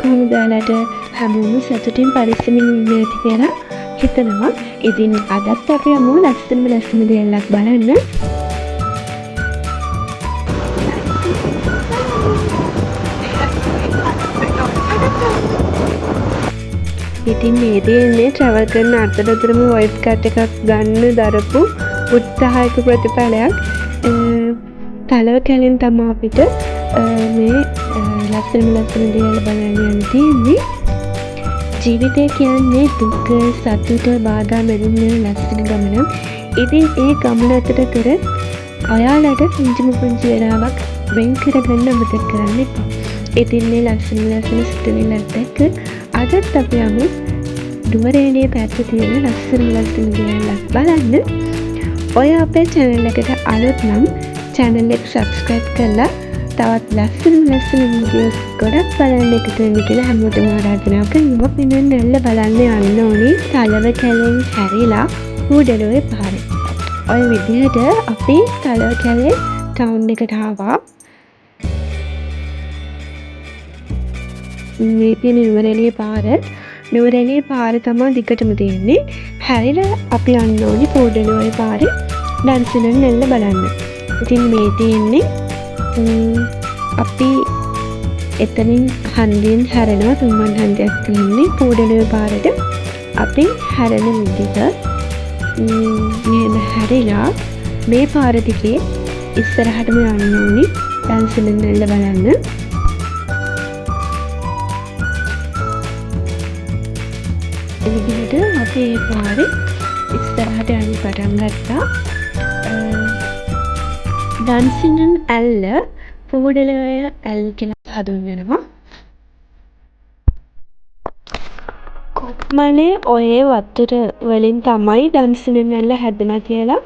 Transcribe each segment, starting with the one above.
කොහොමද ඔයාලට හැමෝම සතුටින් පරිස්සමින් ඉන්න ඇති කියලා හිතනවා. ඉතින් අදත් අපි යමු ලස්සන දෙයක් බලන්න. ඉතින් මේ තියෙන්නේ ට්‍රැවල් කරන අතරතුරම වොයිස් කට් එකක් ගන්න දරපු උත්සාහයක ප්‍රතිඵලයක්. තලව කැලින් තමයි අපිට මේ ලස්සන දේවල් බලන්න යන්න තියෙන්නේ. ජීවිතය කියන්නේ දුක, සතුට, බාධා මැදින් යන ලස්සන ගමනක්. ඉතින් ඒ ගමන අතර කර ඔයාලට පුංචි වෙලාවක් වෙන් කරගන්න අමතක කරන්න එපා. ඉතින් මේ ලස්සන සිතුවිල්ලත් එක්ක අදත් අපි යමු දුවරේලිය පැත්ත තියෙන ලස්සන දේවල් බලන්න. ඔය අපේ channel එකට අලුත් නම් channel එක subscribe කරලා තවත් ලස්සන වීඩියෝස් ගොඩක් බලන්න එකතු වෙන්න කියලා හැමෝටම ආරාධනා කරනවා. මෙන්න නැල්ල බලන්න යන්න ඕනේ තලව කැලෙන් හැරිලා හුඩලුවේ පාරේ. ඔය විදිහට අපි තලව කැලේ ටවුන් එකට ආවා. මේ තියෙන නුවරඑළිය පාර තමයි දිගටම තියෙන්නේ. හැරිලා අපි යන්න ඕනේ හුඩලුවේ පාරේ ඩන්සිනන් නැල්ල බලන්න. ඉතින් මේ තියෙන්නේ අපි එතනින් හන්දියෙන් හැරෙනවා. තුන්වන් හන්දියක් තියෙන්නේ පූඩලුවේ පාරට. අපි හැරෙන විදිහ මෙහෙම හැරිලා මේ පාර දිගේ ඉස්සරහටම යන්න ඕනි ඩන්සිනන් නැල්ල බලන්න. ඒ විදිහට අපි මේ පාරේ ඉස්සරහට යන්න පටන් ගත්තා. ඩන්සිනන් ඇල්ල පූඩලුවේ ඇල් කියලා හඳුන්වනවා. කොත්මලේ ඔය වතුර වලින් තමයි ඩන්සිනන් ඇල්ල හැදෙනවා කියලා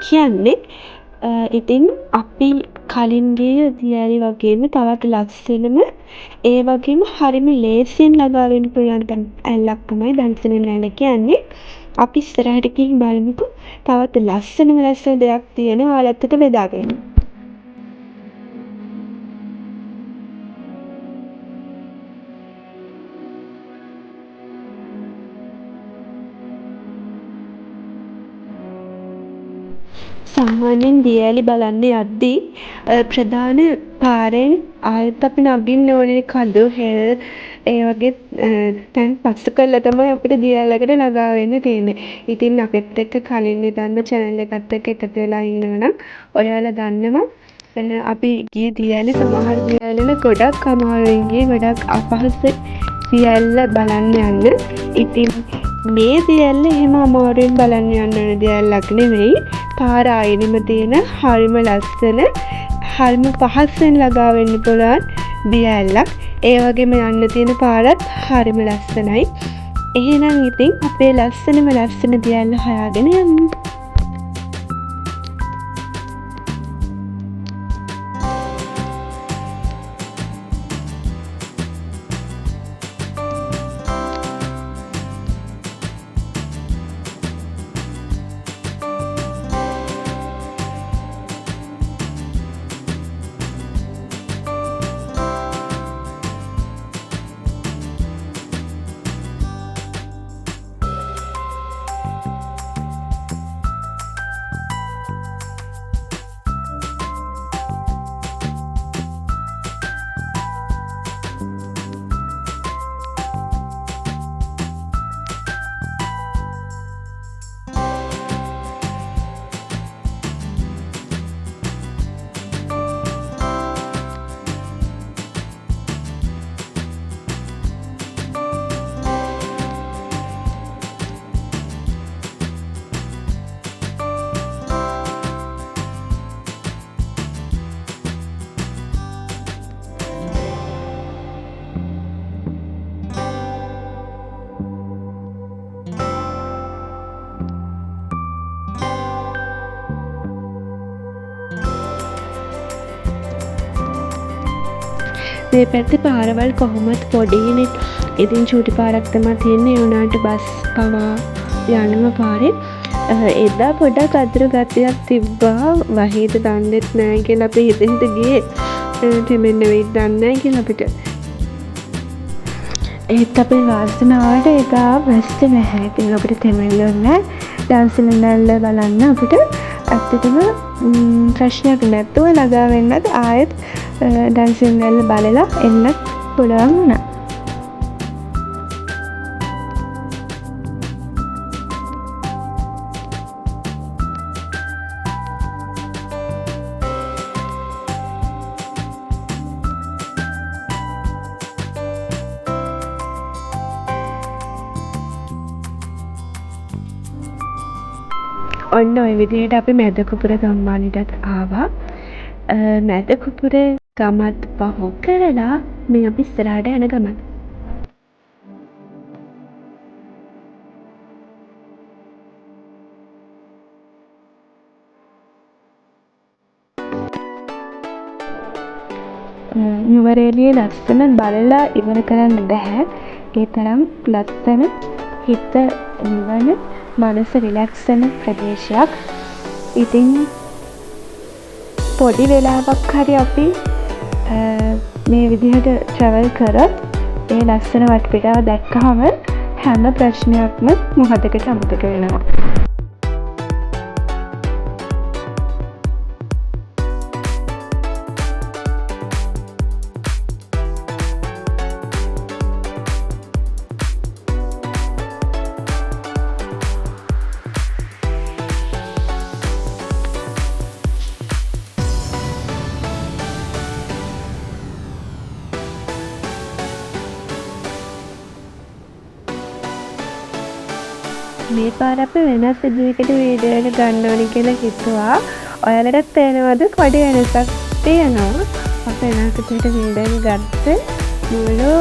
කියන්නේ. ඉතින් අපි කලින් ගිය දියැලි වගේම තවත් ලස්සනම ඒ වගේම හරිම ලේසියෙන් ළඟා වෙන්න පුළුවන් ඇල්ලක් තමයි ඩන්සිනන් ඇල්ල කියන්නේ. අපි ඉස්සරහට ගිහින් බලමුකෝ. තවත් ලස්සන දෙයක් තියෙනවා ඔයාලත් එක්ක බෙදාගන්න. සාමාන්‍යයෙන් දියැලි බලන්න යද්දී ප්‍රධාන පාරෙන් ආයෙත් අපි නගින්න ඕනේ කඳු හෙල් ඒ වගේ තැන් පසු කරලා තමයි අපිට දියැලකට ළඟා වෙන්න තියෙන්නේ. ඉතින් අපිත් එක්ක කලින් ඉඳන්ම channel එකත් එක්ක එකතු වෙලා ඉන්නවා නම් ඔයාලා දන්නවා අපි ගිය දියැලි සමහර දියැලි ගොඩක් අමාරුවෙන් ගියේ, ගොඩක් අපහසුයි දියැල්ල බලන්න යන්න. ඉතින් මේ දියැල්ල එහෙම අමාරුවෙන් බලන්න යන්න ඕන දියැල්ලක් නෙවෙයි. පාර ආයෙම තියෙන හරිම ලස්සන, හරිම පහසෙන් ළඟා වෙන්න පුළුවන් දියැලක්. ඒ වගේම යන්න තියෙන පාරත් හරිම ලස්සනයි. එහෙනම් ඉතින් අපේ ලස්සන දියැල්ල හොයාගෙන යමු. මේ පැත්තේ පාරවල් කොහොමත් පොඩිනේ. ඉතින් චූටි පාරක් තමයි තියෙන්නේ. ඒ වුණාට බස් පවා යනවා පාරේ. එදා පොඩක් අතුරු ගතියක් තිබ්බා. වහීද දන්නෙත් නැහැ කියලා අපි හිත ගියේ. තෙමෙන්න වෙයි දන්නේ නැහැ කියලා අපිට. ඒත් අපේ වාසනාවට ඒක වැස්ස නැහැ. ඉතින් අපිට තෙමෙන්න ඕනේ ඩන්සිලි බලන්න අපිට ඇත්තටම ප්‍රශ්නයක් නැතුව ළඟා වෙන්නත් ආයෙත් ඩන්සිලි බලලා එන්නත් පුළුවන් වුණා. ඔන්න ඔය විදිහට අපි මැද කුපුර ගම්මානටත් ආවා. මැද කුපුරේ ගමත් පහු කරලා මේ අපි ඉස්සරහට යන ගමන. නුවරඑළිය ලස්සන බලලා ඉවර කරන්න බැහැ. ඒ තරම් ලස්සන හිත නිවන මනස රිලැක්ස් වෙන ප්‍රදේශයක්. ඉතින් පොඩි වෙලාවක් හරි අපි මේ විදිහට ට්‍රැවල් කරොත් ඒ ලස්සන වටපිටාව දැක්කහම හැම ප්‍රශ්නයක්ම මොහොතකට අමතක වෙනවා. මේ පාර අපි වෙනස් විදිහකට වීඩියෝ එක ගන්න ඕනි කියලා හිතුවා. ඔයාලටත් පේනවද පොඩි වෙනසක් තියෙනවා? අපි වෙනස් විදිහට වීඩියෝ එක ගත්තේ මුළු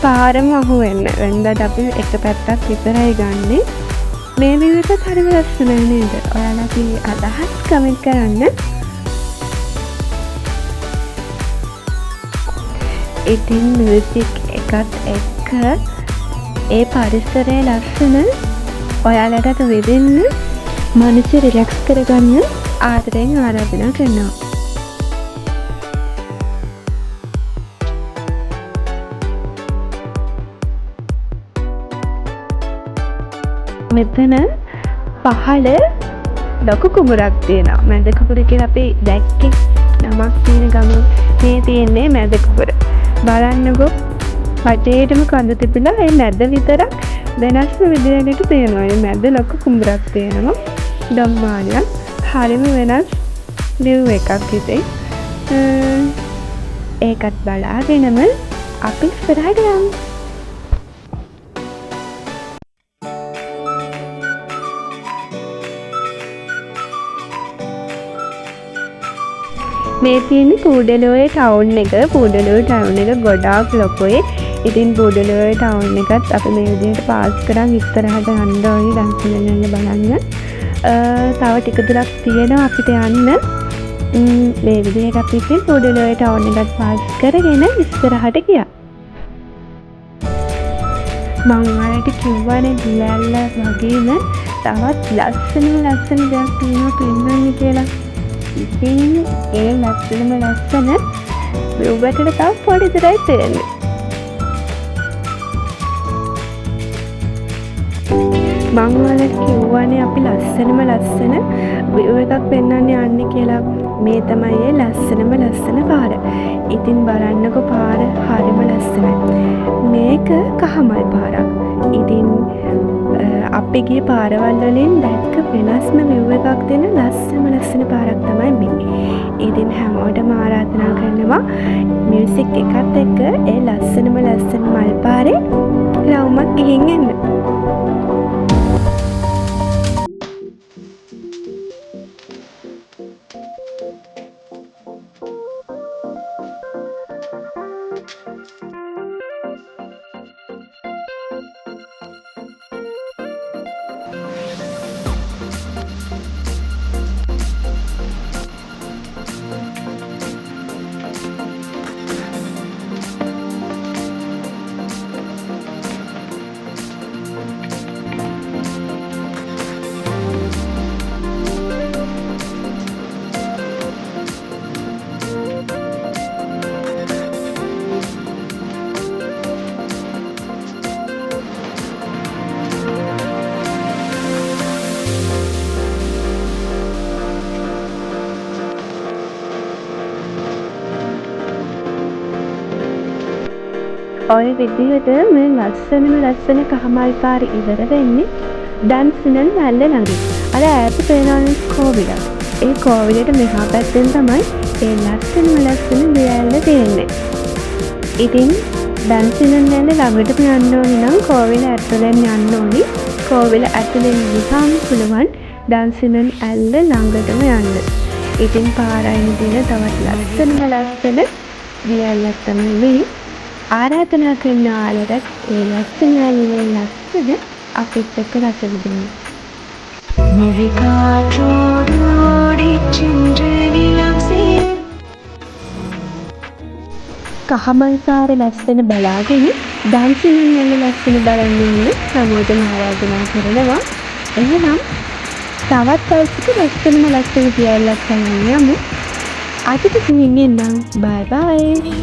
පාරම අහුවෙන්න. වෙනදාට අපි එක පැත්තක් විතරයි ගන්නෙ. මේ වීඩියෝ එකත් හරිම ලස්සනයි නේද? ඔයාලගේ අදහස් කමෙන්ට් කරන්න. ඉතින් මියුසික් එකත් එක්ක ඒ පරිසරයේ ලස්සන ඔයාලටත් විඳින්න මනස රිලැක්ස් කරගන්න ආදරයෙන් ආරාධනා කරනවා. මෙතන පහළ ලොකු කුඹරක් තියෙනවා. මැද කුඹර කියලා අපි දැක්කේ නමක් තියෙන ගම මේ තියෙන්නේ මැද කුඹර. බලන්නකෝ වටේටම කඳු තිබිලා ඒ මැද විතරක් වෙනස්ම විදිහකට තියෙනවා. ඒ මැද ලොකු කුඹරක් තියෙනවා. ගම්මානයක්. හරිම වෙනස් view එකක් ඉතින්. ඒකත් බලාගෙනම අපි ඉස්සරහට යමු. මේ තියෙන්නේ කූඩලෝය ටවුන් එක. කූඩලෝය ටවුන් එක ගොඩාක් ලොකුයි. ඉතින් කූඩලෝය ටවුන් එකත් අපි මේ විදිහට පාස් කරන් ඉස්සරහට යන්න ඕනි ඩන්සිලි බලන්න. තව ටික දුරක් තියෙනවා අපිට යන්න. මේ විදිහට අපි ඉතින් කූඩලෝය ටවුන් එකත් පාස් කරගෙන ඉස්සරහට ගියා. මම ඔයාලට කිව්වනේ දියැල්ල වගේම තවත් ලස්සන දෙයක් තියෙනවා පෙන්වන්න කියලා. ඉතින් ඒ ලස්සන view එකට තව පොඩි දුරයි තියෙන්නේ. මම ඔයාලට කිව්වනේ අපි ලස්සන view එකක් පෙන්වන්න යන්නේ කියලා. මේ තමයි ඒ ලස්සන පාර. ඉතින් බලන්නකෝ පාර හරිම ලස්සනයි. මේක කහමල් පාරක්. ඉතින් අපි ගිය පාරවල් වලින් දැක්ක වෙනස්ම view එකක් දෙන ලස්සන පාරක් තමයි මේ. ඉතින් හැමෝටම ආරාධනා කරනවා මියුසික් එකත් එක්ක ඒ ලස්සන මල් පාරේ රවුමක් ගිහින් එන්න. ඔය විදිහට මේ ලස්සන කහමල් පාර ඉවර වෙන්නේ ඩන්සිනන් වැල්ල ළඟින්. අර ඈත පේනවනේ කෝවිල. ඒ කෝවිලට මෙහා පැත්තෙන් තමයි ඒ ලස්සන දියඇල්ල තියෙන්නේ. ඉතින් ඩන්සිනන් වැල්ල ළඟටම යන්න ඕනි නම් කෝවිල ඇතුලෙන් යන්න ඕනි. කෝවිල ඇතුලෙන් ගියාම පුළුවන් ඩන්සිනන් ඇල්ල ළඟටම යන්න. ඉතින් පාරයින් දින තවත් ලස්සන දියඇල්ලක් තමයි මේ. ආරාධනා කරන ආලට ඒ ලස්සන අපිත් එක්ක රස විඳින්න. කහමල් පාර ලස්සන බලාගෙන ඩන්සිනන් වැල්ල ලස්සන බලන්න ඕන හැමෝටම ආරාධනා කරනවා. එහෙනම් තවත් දවසක ලස්සන දියඇල්ලක් බලන්න යමු. අදට ඉන්නම්. බයි බයි.